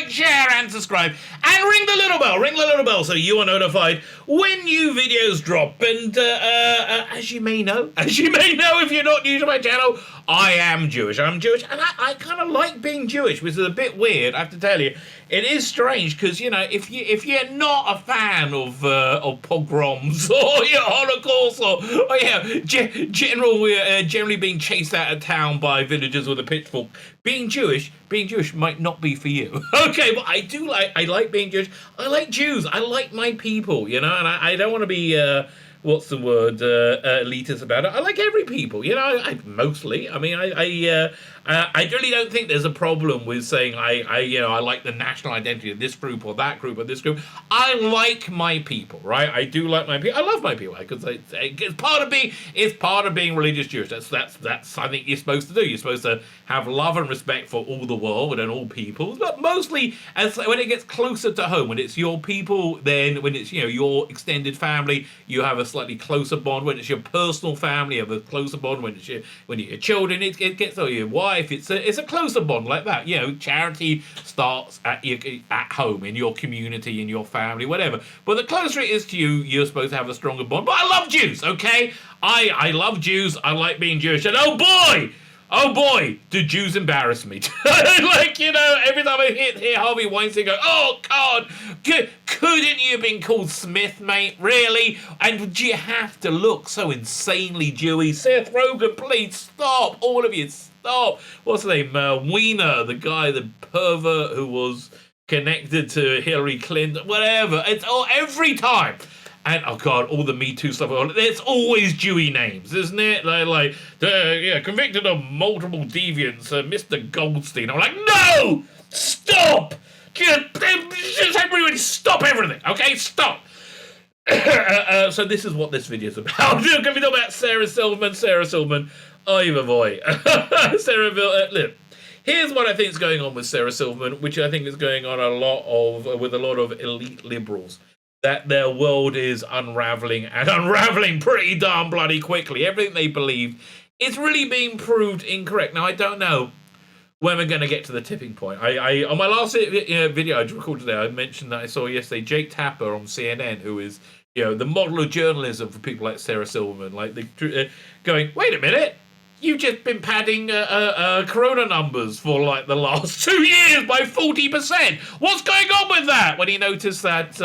like, share, and subscribe. And ring the little bell so you are notified when new videos drop. And as you may know, if you're not new to my channel, I am Jewish. I'm Jewish, and I kind of like being Jewish, which is a bit weird, I have to tell you. It is strange because, you know, if you're not a fan of pogroms or Holocaust or generally being chased out of town by villagers with a pitchfork, being Jewish might not be for you. Okay, but I like being Jewish. I like Jews. I like my people, you know, and I don't want to be elitist about it. I like every people, you know. Mostly. I mean, I really don't think there's a problem with saying I like the national identity of this group or that group or this group. I like my people, right? I do like my people. I love my people because it's part of being religious Jewish. That's I think you're supposed to do. You're supposed to have love and respect for all the world and all peoples, but mostly when it gets closer to home, when it's your people, then when it's your extended family, you have a slightly closer bond. When it's your personal family, you have a closer bond. When it's your children, it gets your wife. It's a closer bond like that. You know, charity starts at home, in your community, in your family, whatever. But the closer it is to you, you're supposed to have a stronger bond. But I love Jews, okay? I love Jews. I like being Jewish. And oh boy, do Jews embarrass me. Like, you know, every time I hear Harvey Weinstein go, oh, God, couldn't you have been called Smith, mate? Really? And do you have to look so insanely Jewy? Seth Rogen, please stop. All of you, stop. What's his name? Wiener, the guy, the pervert who was connected to Hillary Clinton, whatever. It's every time. And, oh, God, all the Me Too stuff, it's always Jewy names, isn't it? Like convicted of multiple deviants, Mr. Goldstein. I'm like, no! Stop! Just everybody stop everything, okay? Stop! So this is what this video is about. We're going to be talking about Sarah Silverman. Oy vey. Look. Here's what I think is going on with Sarah Silverman, which I think is going on with a lot of elite liberals. That their world is unraveling pretty darn bloody quickly. Everything they believe is really being proved incorrect. Now, I don't know when we're going to get to the tipping point. I on my last video I recorded today, I mentioned that I saw yesterday Jake Tapper on CNN, who is the model of journalism for people like Sarah Silverman, like going, wait a minute. You've just been padding corona numbers for like the last 2 years by 40%. What's going on with that? When he noticed that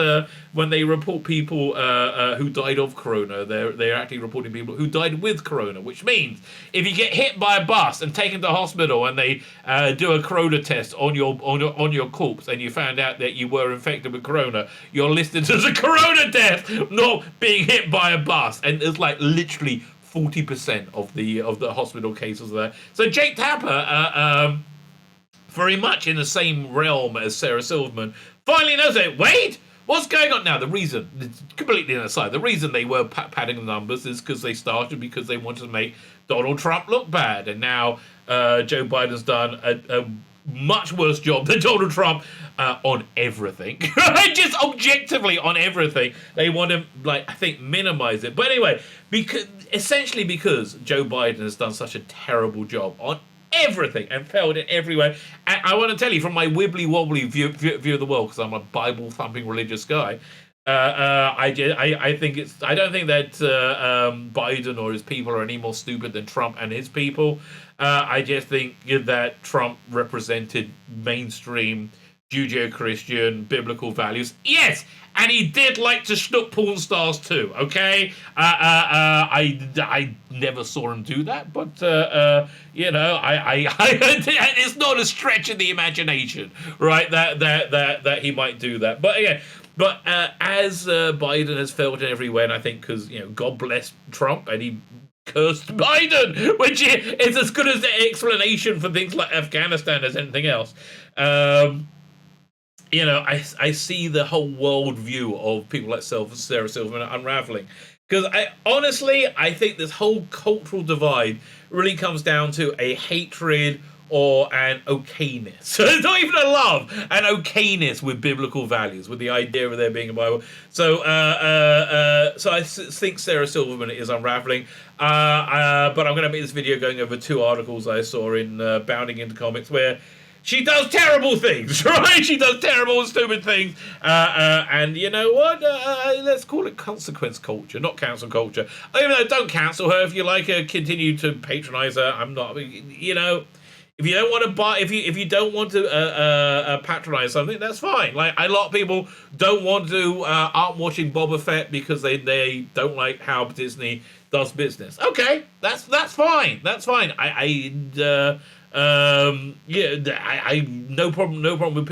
when they report people who died of corona, they're actually reporting people who died with corona, which means if you get hit by a bus and taken to hospital and they do a corona test on your corpse and you found out that you were infected with corona, you're listed as a corona death, not being hit by a bus. And it's like literally 40% of the hospital cases there. So Jake Tapper, very much in the same realm as Sarah Silverman, finally knows it. Wait, what's going on now? The reason, completely aside, the reason they were padding the numbers is because they wanted to make Donald Trump look bad, and now Joe Biden's done a much worse job than Donald Trump on everything. Just objectively on everything. They want to, I think, minimize it. But anyway, because Joe Biden has done such a terrible job on everything and failed in every way. And I want to tell you, from my wibbly-wobbly view of the world, because I'm a Bible-thumping religious guy, I don't think that Biden or his people are any more stupid than Trump and his people. I just think that Trump represented mainstream Judeo-Christian biblical values. Yes, and he did like to schnook porn stars too. Okay, I never saw him do that, but it's not a stretch in the imagination, right? That he might do that. But again. But as Biden has failed in every way, and I think because, God bless Trump, and he cursed Biden, which is as good as the explanation for things like Afghanistan as anything else. I see the whole world view of people like Sarah Silverman unraveling. Because I think this whole cultural divide really comes down to a hatred or an okayness. So it's not even a love, an okayness with biblical values, with the idea of there being a Bible. So I think Sarah Silverman is unraveling. But I'm going to make this video going over two articles I saw in Bounding Into Comics, where she does terrible things, right? She does terrible and stupid things. And you know what? Let's call it consequence culture, not cancel culture. Even though, don't cancel her if you like her. Continue to patronize her. I'm not, you know. If you don't want to buy, if you don't want to patronize something, that's fine. Like, a lot of people don't want to aren't watching Boba Fett because they don't like how Disney does business. Okay, that's fine. That's fine. I no problem with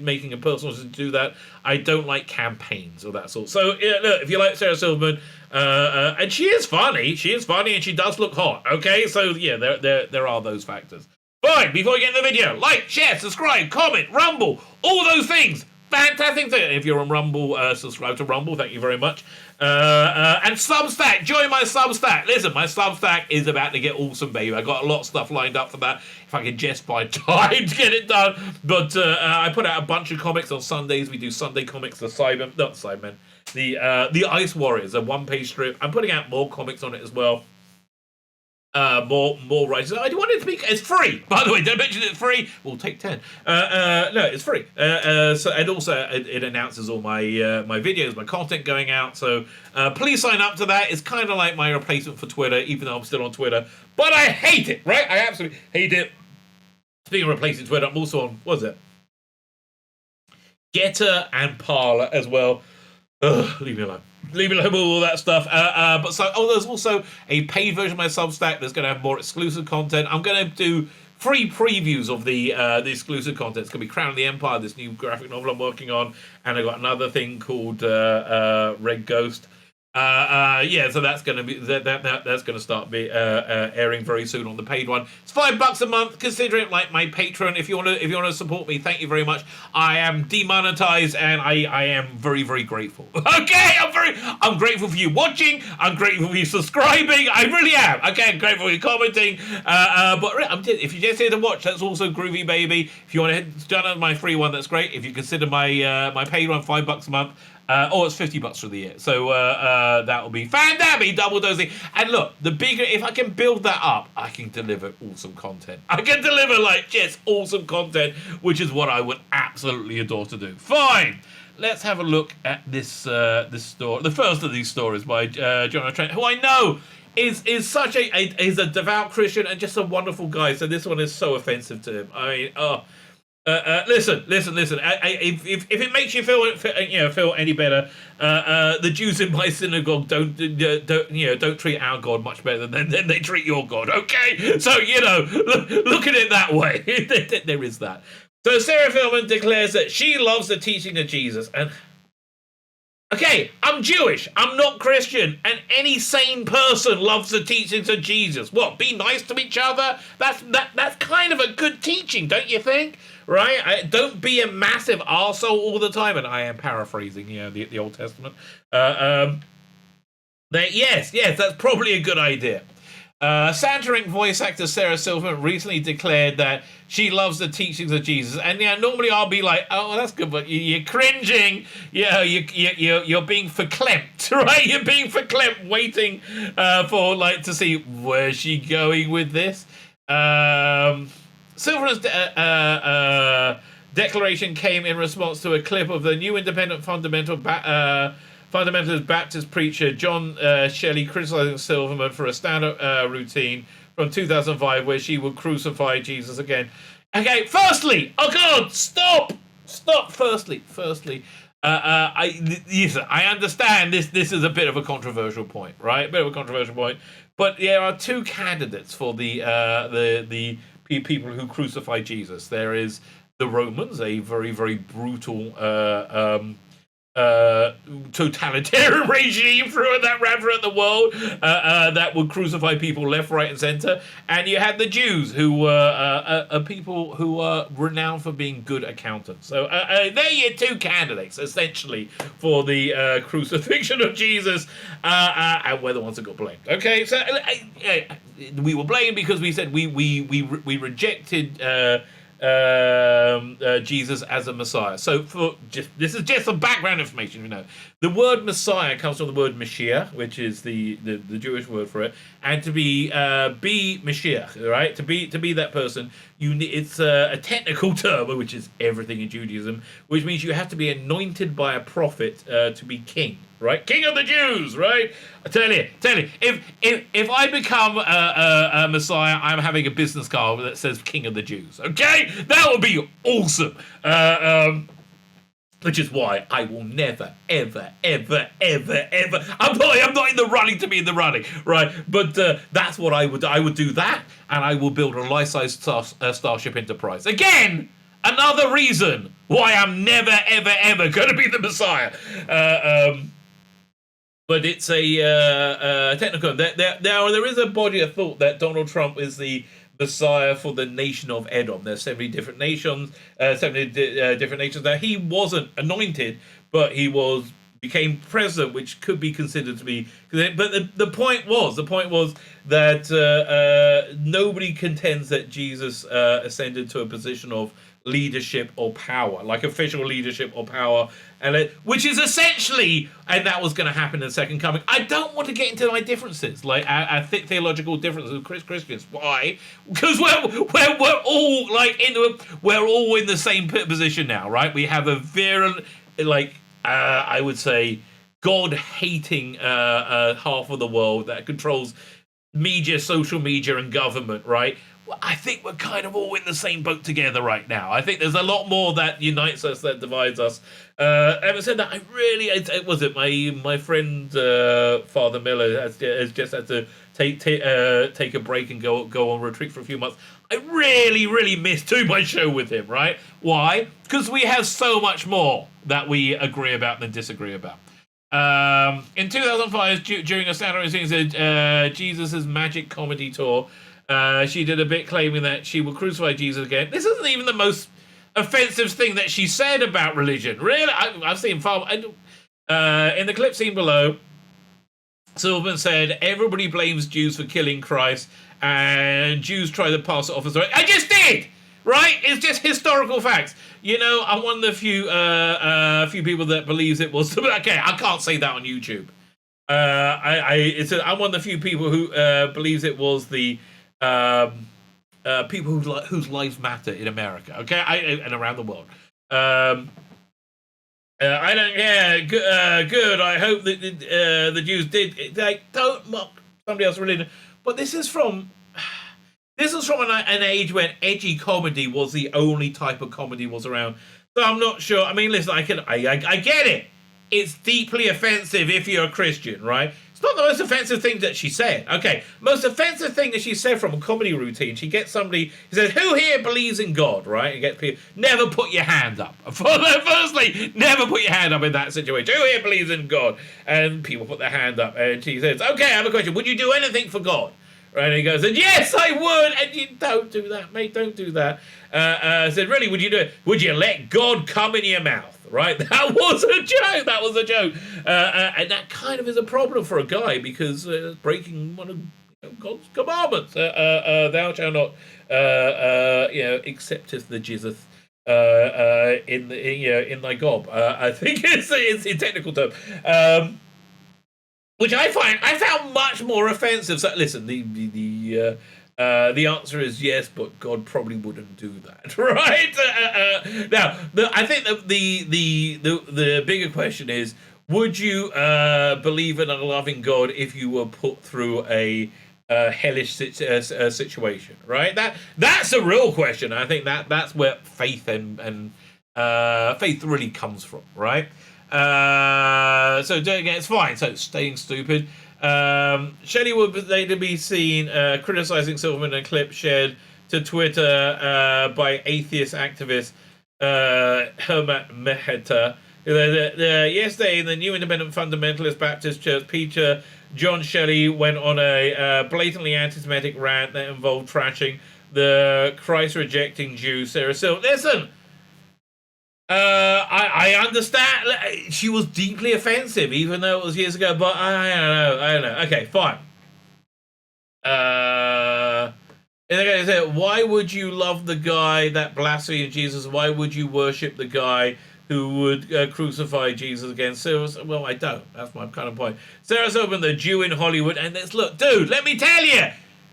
making a personal decision to do that. I don't like campaigns or that sort. So yeah, look, if you like Sarah Silverman, and she is funny, and she does look hot. Okay, so yeah, there are those factors. Fine, before we get into the video, like, share, subscribe, comment, Rumble, all those things. Fantastic thing. If you're on Rumble, subscribe to Rumble. Thank you very much. And Substack. Join my Substack. Listen, my Substack is about to get awesome, baby. I got a lot of stuff lined up for that. If I could just find time to get it done. But I put out a bunch of comics on Sundays. We do Sunday comics, the Ice Warriors, a one-page strip. I'm putting out more comics on it as well. More writers. I wanted to be. It's free, by the way. Don't mention it's free. We'll take 10. No, it's free. So, and also it announces all my my videos, my content going out. So please sign up to that. It's kind of like my replacement for Twitter, even though I'm still on Twitter. But I hate it. Right? I absolutely hate it. Speaking of replacing Twitter, I'm also on. What is it? Getter and Parler as well. Ugh, leave me alone. Leave me alone with all that stuff. But so, there's also a paid version of my Substack that's going to have more exclusive content. I'm going to do free previews of the exclusive content. It's going to be Crown of the Empire, this new graphic novel I'm working on, and I got another thing called Red Ghost. Yeah, so that's going to be that's going to start airing very soon on the paid one. It's $5 a month. Consider it like my Patreon. If you want to support me, thank you very much. I am demonetized, and I am very, very grateful. Okay, I'm grateful for you watching. I'm grateful for you subscribing. I really am. Okay, I'm grateful for you commenting. But if you're just here to watch, that's also groovy, baby. If you want to join on my free one, that's great. If you consider my paid one, $5 a month. It's $50 for the year. So that will be fantastic, double dosing. And look, if I can build that up, I can deliver awesome content. I can deliver just awesome content, which is what I would absolutely adore to do. Fine. Let's have a look at this story. The first of these stories by Jonathan Trent, who I know is such is a devout Christian and just a wonderful guy. So this one is so offensive to him. I mean, listen. If it makes you feel any better, the Jews in my synagogue don't treat our God much better than they treat your God. Okay, so look at it that way. There is that. So Sarah Silverman declares that she loves the teaching of Jesus, and okay, I'm Jewish, I'm not Christian, and any sane person loves the teachings of Jesus. What? Be nice to each other? That's kind of a good teaching, don't you think? Right? Don't be a massive arsehole all the time. And I am paraphrasing, the Old Testament. Yes, that's probably a good idea. Santa Inc. voice actor Sarah Silverman recently declared that she loves the teachings of Jesus. And normally I'll be like, oh, that's good, but you're cringing. You're being verklempt, right? You're being verklempt, waiting for to see where's she going with this. Silverman's declaration came in response to a clip of the new independent fundamentalist Baptist preacher John Shelley criticizing Silverman for a stand-up routine from 2005 where she would crucify Jesus again. Okay, firstly, oh God, stop. Firstly, I understand this is a bit of a controversial point, right? But there are two candidates for the people who crucify Jesus. There is the Romans, a very, very brutal totalitarian regime throughout the world that would crucify people left, right, and center. And you had the Jews, who were people who were renowned for being good accountants. So they're your two candidates, essentially, for the crucifixion of Jesus, and we're the ones that got blamed. Okay, so we were blamed because we said we rejected Jesus as a Messiah. So this is just some background information. The word Messiah comes from the word Mashiach, which is the Jewish word for it, and to be Mashiach, right? To be that person, you need, it's a technical term, which is everything in Judaism, which means you have to be anointed by a prophet to be king, right? King of the Jews, right? I tell you, if I become a Messiah, I'm having a business card that says King of the Jews. Okay, that would be awesome. Which is why I will never, ever, ever, ever, ever. I'm not in the running to be in the running, right? But that's what I would do. I would do that, and I will build a life-size Starship Enterprise. Again, another reason why I'm never, ever, ever going to be the Messiah. But it's a technical. There is a body of thought that Donald Trump is the Messiah for the nation of Edom. There's 70 different nations, different nations. Now he wasn't anointed, but he became president, which could be considered to be. But the point was that nobody contends that Jesus ascended to a position of leadership or power, like official leadership or power, which is essentially, and that was going to happen in the second coming. I don't want to get into my differences, like our theological differences with Christians. Why? Because we're all like we're all in the same position now, right? We have a virulent, I would say, God-hating half of the world that controls media, social media, and government, right? I think we're kind of all in the same boat together right now. I think there's a lot more that unites us that divides us. Having said that, my friend Father Miller has just had to take a break and go on retreat for a few months. I really, really miss doing my show with him, right? Why? Because we have so much more that we agree about than disagree about. In 2005, during a stand-up scene, Jesus' magic comedy tour, she did a bit claiming that she will crucify Jesus again. This isn't even the most offensive thing that she said about religion. Really, I've seen far. In the clip seen below, Silverman said everybody blames Jews for killing Christ, and Jews try to pass it off as right. I just did, right? It's just historical facts. You know, I'm one of the few people that believes it was. Okay, I can't say that on YouTube. I'm one of the few people who believes it was the people whose lives matter in America, okay, and around the world. I don't care. Good. I hope that the Jews did. Don't mock somebody else's religion. But this is from an age when edgy comedy was the only type of comedy was around. So I'm not sure. I mean, listen, I get it. It's deeply offensive if you're a Christian, right? It's not the most offensive thing that she said. Okay, most offensive thing that she said from a comedy routine. She gets somebody, he says, who here believes in God, right? And gets people, never put your hand up. Firstly, never put your hand up in that situation. Who here believes in God? And people put their hand up. And she says, okay, I have a question. Would you do anything for God? Right, and he goes, and yes, I would. And you don't do that, mate. Don't do that. I said, really, would you do it? Would you let God come in your mouth? Right, that was a joke. And that kind of is a problem for a guy because breaking one of God's commandments. Thou shalt not, accepteth the jizzeth in thy gob. I think it's in technical term. Which I found much more offensive. So listen, the answer is yes, but God probably wouldn't do that, right? Now, I think the bigger question is: would you believe in a loving God if you were put through a hellish situation, right? That's a real question. I think that's where faith and faith really comes from, right? So doing it, it's fine. So staying stupid. Shelley would later be seen criticizing Silverman in a clip shared to Twitter by atheist activist Hermat Mehta. Yesterday in the New Independent Fundamentalist Baptist Church, Peter John Shelley went on a blatantly anti-Semitic rant that involved trashing the Christ-rejecting Jew Sarah Silverman. Listen, I understand she was deeply offensive, even though it was years ago, but I don't know. Okay, fine. And they're going to say, why would you love the guy that blasphemed Jesus? Why would you worship the guy who would crucify Jesus again. Well, I don't. That's my kind of point. Sarah Silverman, the Jew in Hollywood. And let's look, dude, let me tell you,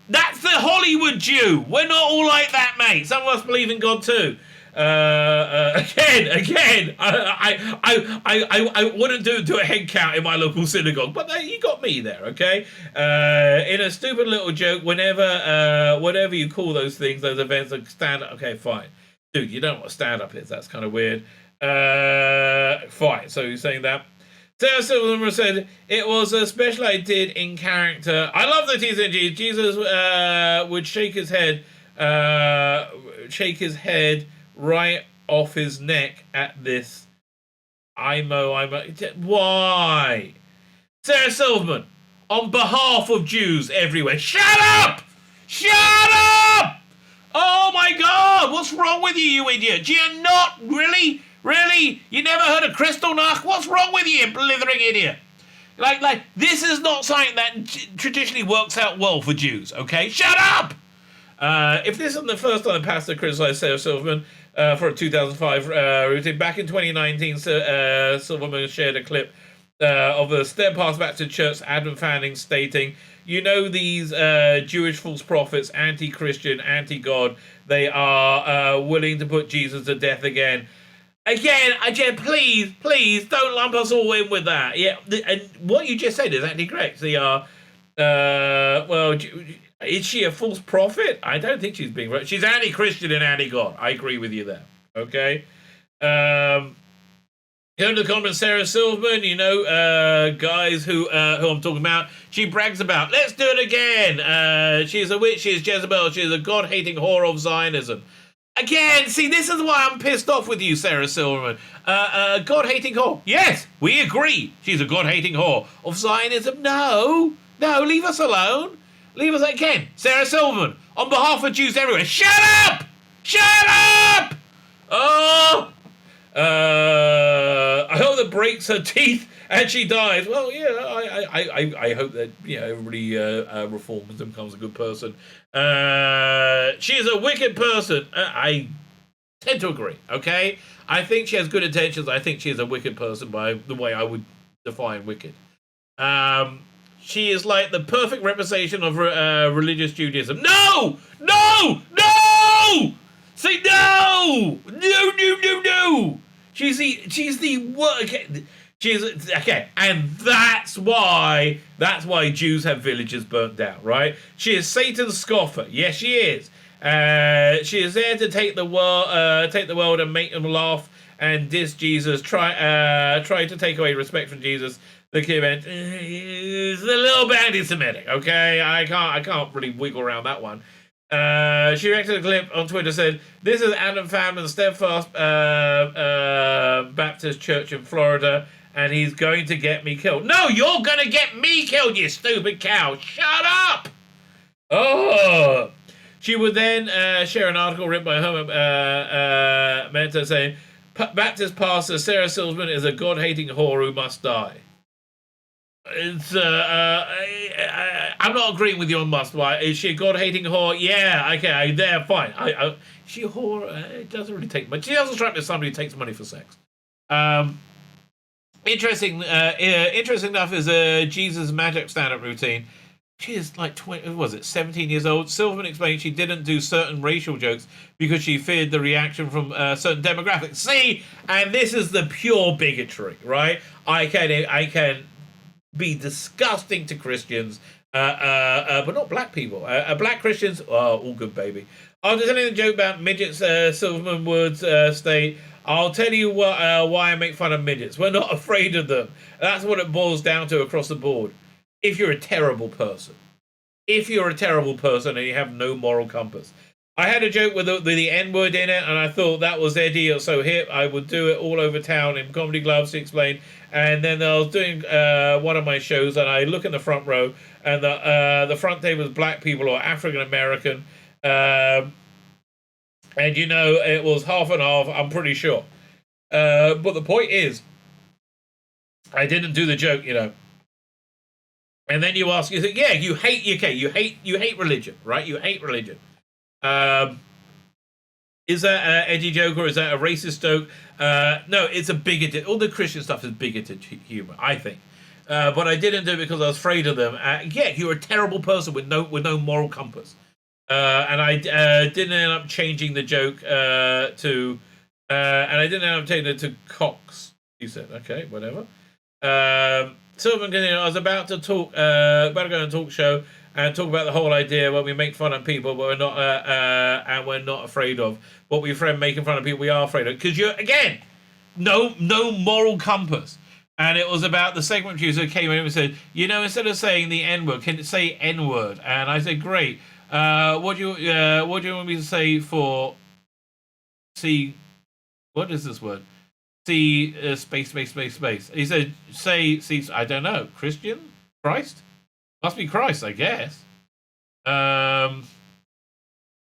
that's the Hollywood Jew. We're not all like that, mate. Some of us believe in God too. Again, I wouldn't do a head count in my local synagogue, but you got me there, okay? In a stupid little joke, whatever you call those things, those events, like stand up. Okay, fine, dude, you don't know what stand up is. That's kind of weird. Fine. So you're saying that. Sarah Silverman said it was a special I did in character. I love that he said Jesus would shake his head right off his neck at this. Why? Sarah Silverman, on behalf of Jews everywhere, shut up! Shut up! Oh my God, what's wrong with you, you idiot? Do you not really? Really? You never heard of Kristallnacht? What's wrong with you, blithering idiot? Like, this is not something that traditionally works out well for Jews, okay? Shut up! If this isn't the first time the pastor criticized Sarah Silverman for a 2005 routine, back in 2019, Silverman shared a clip of a Steadfast Baptist Church Adam Fanning stating, you know, these Jewish false prophets, anti-Christian, anti-God, they are willing to put Jesus to death again. Again, please don't lump us all in with that. Yeah, and what you just said is actually correct. They are, well, is she a false prophet? I don't think she's being right. She's anti-Christian and anti-God. I agree with you there. Okay. Here in the comments, Sarah Silverman, you know, guys who I'm talking about, she brags about, let's do it again. She's a witch, she's Jezebel, she's a God-hating whore of Zionism. Again, see, this is why I'm pissed off with you, Sarah Silverman. God-hating whore. Yes, we agree. She's a God-hating whore of Zionism. No, leave us alone. Leave us again. Sarah Silverman, on behalf of Jews everywhere, shut up! Shut up! Oh! I hope that breaks her teeth and she dies. Well, yeah, I hope that, you know, everybody reforms and becomes a good person. She is a wicked person. I tend to agree, okay? I think she has good intentions. I think she is a wicked person by the way I would define wicked. She is like the perfect representation of religious Judaism. No! Say no! No! She's okay, and that's why Jews have villages burnt down, right? She is Satan's scoffer. Yes, she is. She is there to take the world and make them laugh and diss Jesus. Try to take away respect from Jesus. The kid is a little bit anti-Semitic. Okay, I can't really wiggle around that one. She reacted to a clip on Twitter, said, this is Adam Fanman's Steadfast Baptist Church in Florida, and he's going to get me killed. No, you're going to get me killed, you stupid cow. Shut up! Oh! She would then share an article written by her mentor saying, Baptist pastor Sarah Silverman is a God-hating whore who must die. It's I'm not agreeing with you on must. Why is she a God-hating whore? Yeah, okay, there, fine. Is she a whore? It doesn't really take much. She doesn't strike me as somebody who takes money for sex. Interesting enough is Jesus' magic stand-up routine. She is like 17 years old. Silverman explained she didn't do certain racial jokes because she feared the reaction from certain demographics. See, and this is the pure bigotry, right? I can be disgusting to Christians, but not black people. Black Christians, all good, baby. After telling the joke about midgets, Silverman would state, I'll tell you why I make fun of midgets. We're not afraid of them. That's what it boils down to across the board. If you're a terrible person. If you're a terrible person and you have no moral compass. I had a joke with the N-word in it, and I thought that was edgy or so hip. I would do it all over town in comedy clubs, he explained. And then I was doing one of my shows, and I look in the front row, and the front table was black people or African American, and you know it was half and half. I'm pretty sure. But the point is, I didn't do the joke, you know. And then you ask, you say, yeah, you hate religion, right? You hate religion. Is that an edgy joke or is that a racist joke? No, it's a bigoted. All the Christian stuff is bigoted humor, I think. But I didn't do it because I was afraid of them. Yeah, you're a terrible person with no moral compass. And I didn't end up changing the joke and I didn't end up changing it to Cox. He said, okay, whatever. Silverman continued, I was about to talk, about to go on a talk show and talk about the whole idea where we make fun of people, but we're not, and we're not afraid of what we friend making fun of people we are afraid of. Because you're, again, no moral compass. And it was about the segment producer came in and said, you know, instead of saying the N-word, can it say N-word? And I said, great. What do you want me to say for C? What is this word? C space. He said, say C. I don't know. Christian? Christ? Must be Christ, I guess.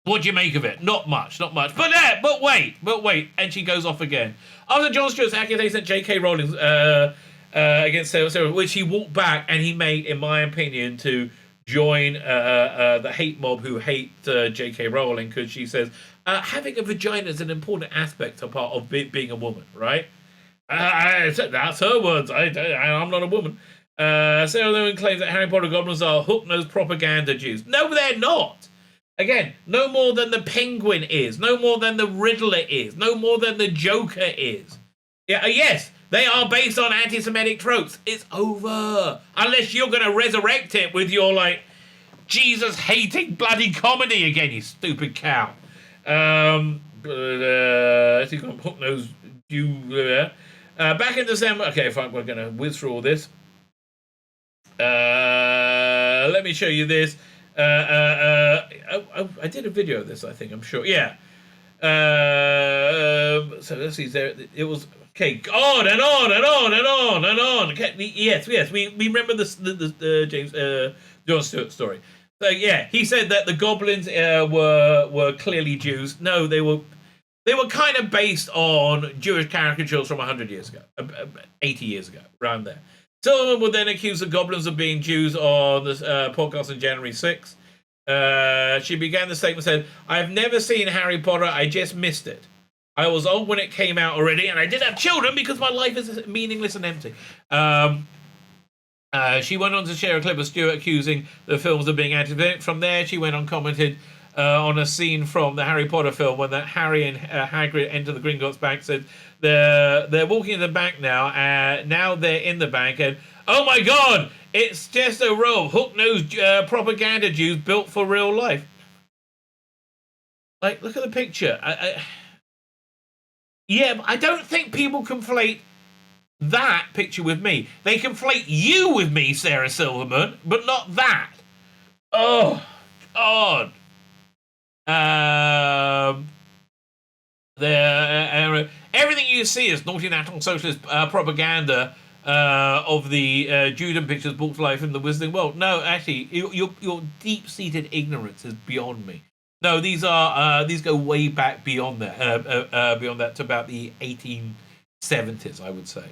What do you make of it? Not much. But wait. And she goes off again. After Jon Stewart's accusation J.K. Rowling against Sarah, which he walked back and he made, in my opinion, to join the hate mob who hate J.K. Rowling because she says having a vagina is an important aspect of part of being a woman, right? That's her words. I'm not a woman. Sarah Lewin claims that Harry Potter goblins are hook-nosed propaganda Jews. No, they're not. Again, no more than the Penguin is. No more than the Riddler is. No more than the Joker is. Yeah, yes, they are based on anti-Semitic tropes. It's over. Unless you're going to resurrect it with your, like, Jesus-hating bloody comedy again, you stupid cow. He's got hook-nosed Jew. Back in December... Okay, fine, we're going to whiz through all this. Let me show you this. I did a video of this, I think, I'm sure. Yeah. So let's see. It was... Okay, on and on and on and on and on. Okay, yes. We remember the James Jon Stewart story. So yeah, he said that the goblins were clearly Jews. No, they were kind of based on Jewish caricatures from 100 years ago, 80 years ago, around there. Silverman would then accuse the goblins of being Jews on this podcast on January 6th. She began the statement said, "I've never seen Harry Potter. I just missed it. I was old when it came out already, and I did have children because my life is meaningless and empty." She went on to share a clip of Stewart accusing the films of being anti-Semitic. From there, she went on commented on a scene from the Harry Potter film when that Harry and Hagrid enter the Gringotts bank. Said they're walking in the bank now, and now they're in the bank, and oh my God, it's just a row of hook-nosed propaganda Jews built for real life. Like, look at the picture. Yeah, but I don't think people conflate that picture with me. They conflate you with me, Sarah Silverman, but not that. Oh, God. Everything you see is naughty National Socialist propaganda of the Judan pictures brought to life in the Wizarding World. No, actually, your deep-seated ignorance is beyond me. No, these go way back beyond that. To about the 1870s, I would say.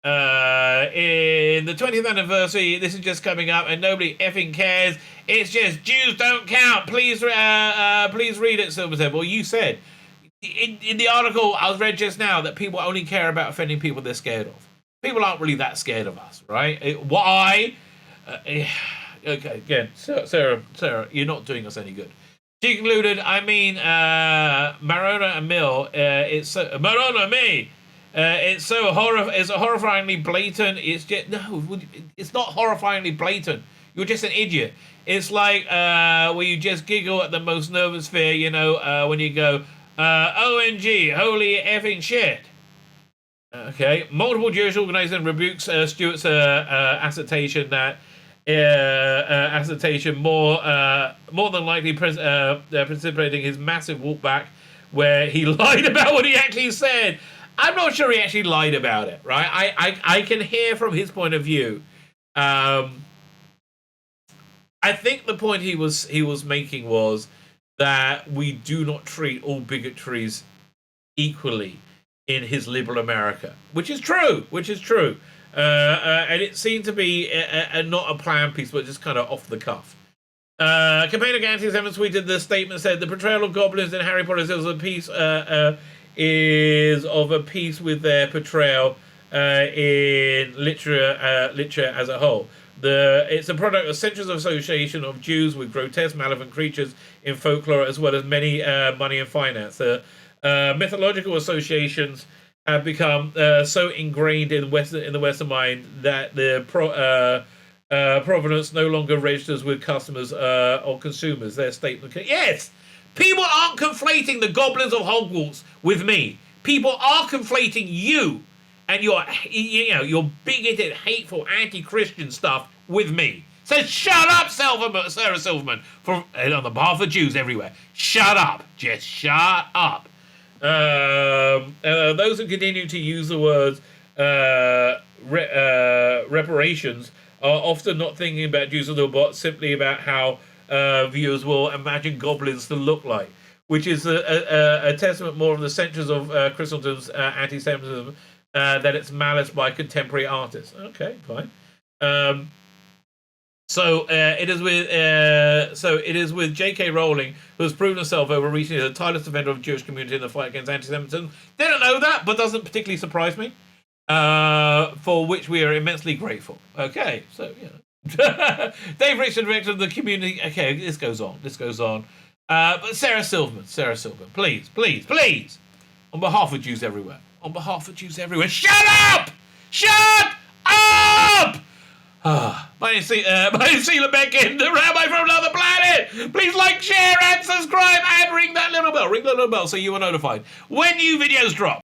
In the 20th anniversary, this is just coming up, and nobody effing cares. It's just Jews don't count. Please read it. Silver said. Well, you said in the article I was read just now that people only care about offending people they're scared of. People aren't really that scared of us, right? Why? Okay, again, Sarah, you're not doing us any good. She concluded, I mean, Marona and Mill, Marona, me! It's horrifyingly blatant. It's just, no, it's not horrifyingly blatant. You're just an idiot. It's like where you just giggle at the most nervous fear, you know, when you go, OMG, holy effing shit. Okay, multiple Jewish organizations rebukes Stewart's assertion that more than likely precipitating his massive walk back where he lied about what he actually said. I'm not sure he actually lied about it, right? I can hear from his point of view. I think the point he was making was that we do not treat all bigotries equally in his liberal America, which is true. And it seemed to be not a planned piece, but just kind of off the cuff. Campaigner Anti-Semitism tweeted the statement said the portrayal of goblins in Harry Potter is of a piece with their portrayal in literature as a whole. It's a product of centuries of association of Jews with grotesque, malevolent creatures in folklore, as well as many money and finance. Mythological associations have become so ingrained in the Western mind that the provenance no longer registers with customers or consumers. Their statement, yes, people aren't conflating the goblins of Hogwarts with me. People are conflating you and your bigoted, hateful, anti-Christian stuff with me. So shut up, Sarah Silverman, on the behalf of Jews everywhere. Shut up. Just shut up. Those who continue to use the words reparations are often not thinking about Jews but simply about how viewers will imagine goblins to look like, which is a testament more of the centuries of Christendom's anti-Semitism than its malice by contemporary artists. Okay, fine. So it is with J.K. Rowling, who has proven herself over recently as a tireless defender of the Jewish community in the fight against anti-Semitism. Didn't know that, but doesn't particularly surprise me. For which we are immensely grateful. Okay, so Dave Richard, director of the community. Okay, this goes on. But Sarah Silverman, please, on behalf of Jews everywhere, shut up! My name's Tzvi Lebetkin, the Rabbi from another planet. Please like, share, and subscribe, and ring that little bell. So you are notified when new videos drop.